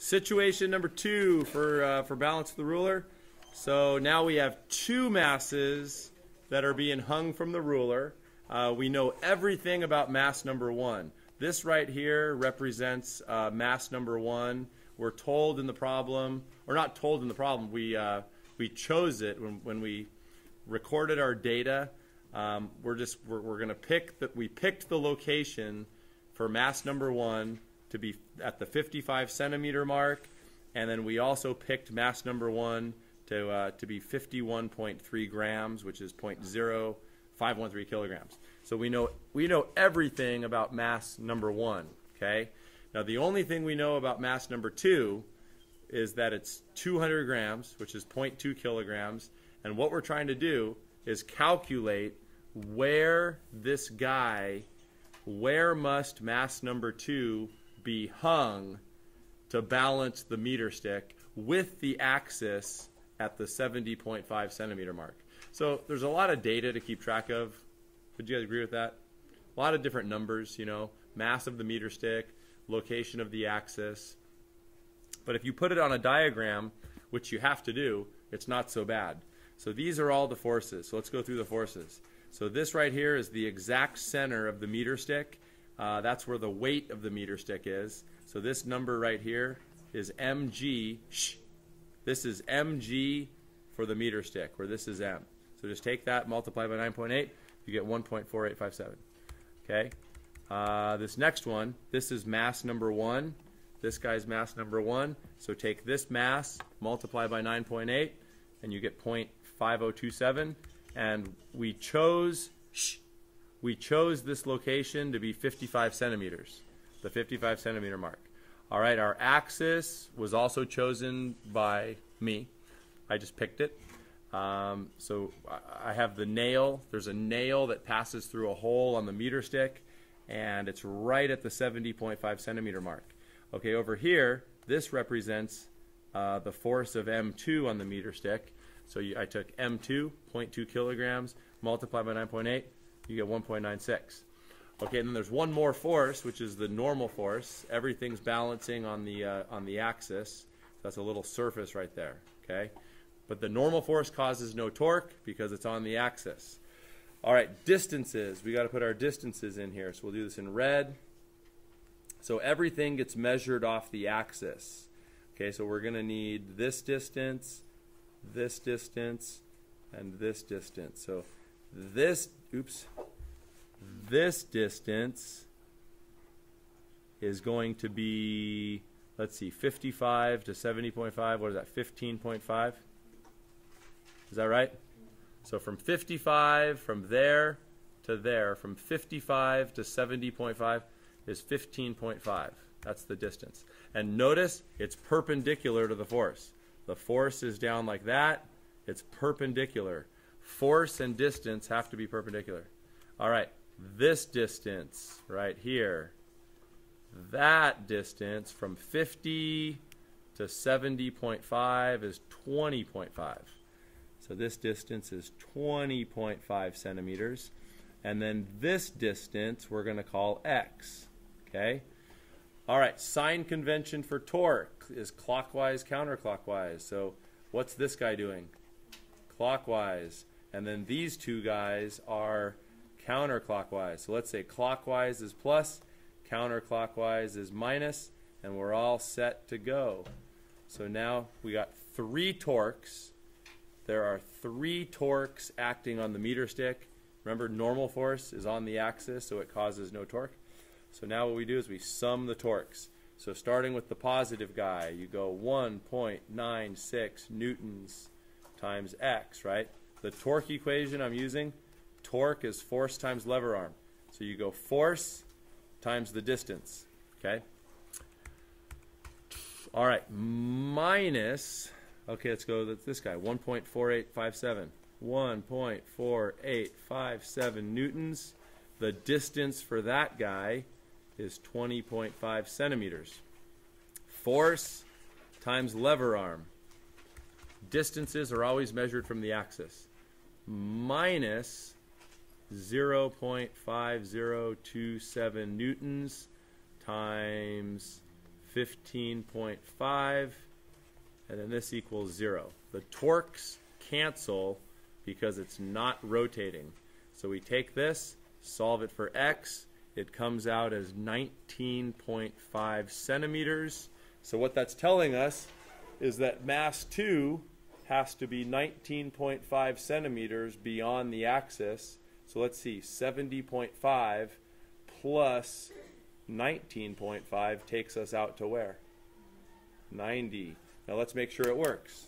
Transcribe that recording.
Situation number 2 for balance of the ruler. So now we have two masses that are being hung from the ruler. We know everything about mass number 1. This right here represents mass number 1. We're told in the problem, or not told in the problem, we chose it when we recorded our data. We're going to pick that we picked the location for mass number 1 to be at the 55 centimeter mark, and then we also picked mass number 1 to be 51.3 grams, which is 0.0513 kilograms. So we know everything about mass number 1. Okay. Now the only thing we know about mass number 2 is that it's 200 grams, which is 0.2 kilograms, and what we're trying to do is calculate where must mass number 2 be hung to balance the meter stick with the axis at the 70.5 centimeter mark. So there's a lot of data to keep track of. Would you guys agree with that? A lot of different numbers, you know, mass of the meter stick, location of the axis. But if you put it on a diagram, which you have to do, it's not so bad. So these are all the forces. So let's go through the forces. So this right here is the exact center of the meter stick. That's where the weight of the meter stick is. So this number right here is mg. This is mg for the meter stick, where this is m. So just take that, multiply by 9.8, you get 1.4857. Okay. This next one, this is mass number 1. This guy's mass number 1. So take this mass, multiply by 9.8, and you get 0.5027. And we chose this location to be 55 centimeters, the 55 centimeter mark. All right, our axis was also chosen by me. I just picked it. So I have the nail. There's a nail that passes through a hole on the meter stick, and it's right at the 70.5 centimeter mark. Okay, over here, this represents the force of M2 on the meter stick. So I took M2, 0.2 kilograms, multiplied by 9.8, you get 1.96. Okay, and then there's one more force, which is the normal force. Everything's balancing on the axis. That's a little surface right there. Okay, but the normal force causes no torque because it's on the axis. All right, distances. We got to put our distances in here. So we'll do this in red. So everything gets measured off the axis. Okay, so we're going to need this distance, and this distance. So this distance is going to be, let's see, 55 to 70.5. What is that, 15.5? Is that right? So from 55, from there to there, from 55 to 70.5 is 15.5. That's the distance. And notice it's perpendicular to the force. The force is down like that. It's perpendicular. Force and distance have to be perpendicular. All right, this distance right here, that distance from 50 to 70.5 is 20.5. So this distance is 20.5 centimeters. And then this distance we're going to call x. Okay? All right, sign convention for torque is clockwise, counterclockwise. So what's this guy doing? Clockwise. And then these two guys are counterclockwise. So let's say clockwise is plus, counterclockwise is minus, and we're all set to go. So now we got 3 torques. There are 3 torques acting on the meter stick. Remember, normal force is on the axis, so it causes no torque. So now what we do is we sum the torques. So starting with the positive guy, you go 1.96 newtons times x, right? The torque equation I'm using, torque is force times lever arm. So you go force times the distance, okay? All right, minus, okay, let's go with this guy, 1.4857. 1.4857 newtons. The distance for that guy is 20.5 centimeters. Force times lever arm. Distances are always measured from the axis. Minus 0.5027 newtons times 15.5, and then this equals 0. The torques cancel because it's not rotating. So we take this, solve it for x, it comes out as 19.5 centimeters. So what that's telling us is that mass 2 has to be 19.5 centimeters beyond the axis. So let's see, 70.5 plus 19.5 takes us out to where? 90. Now let's make sure it works.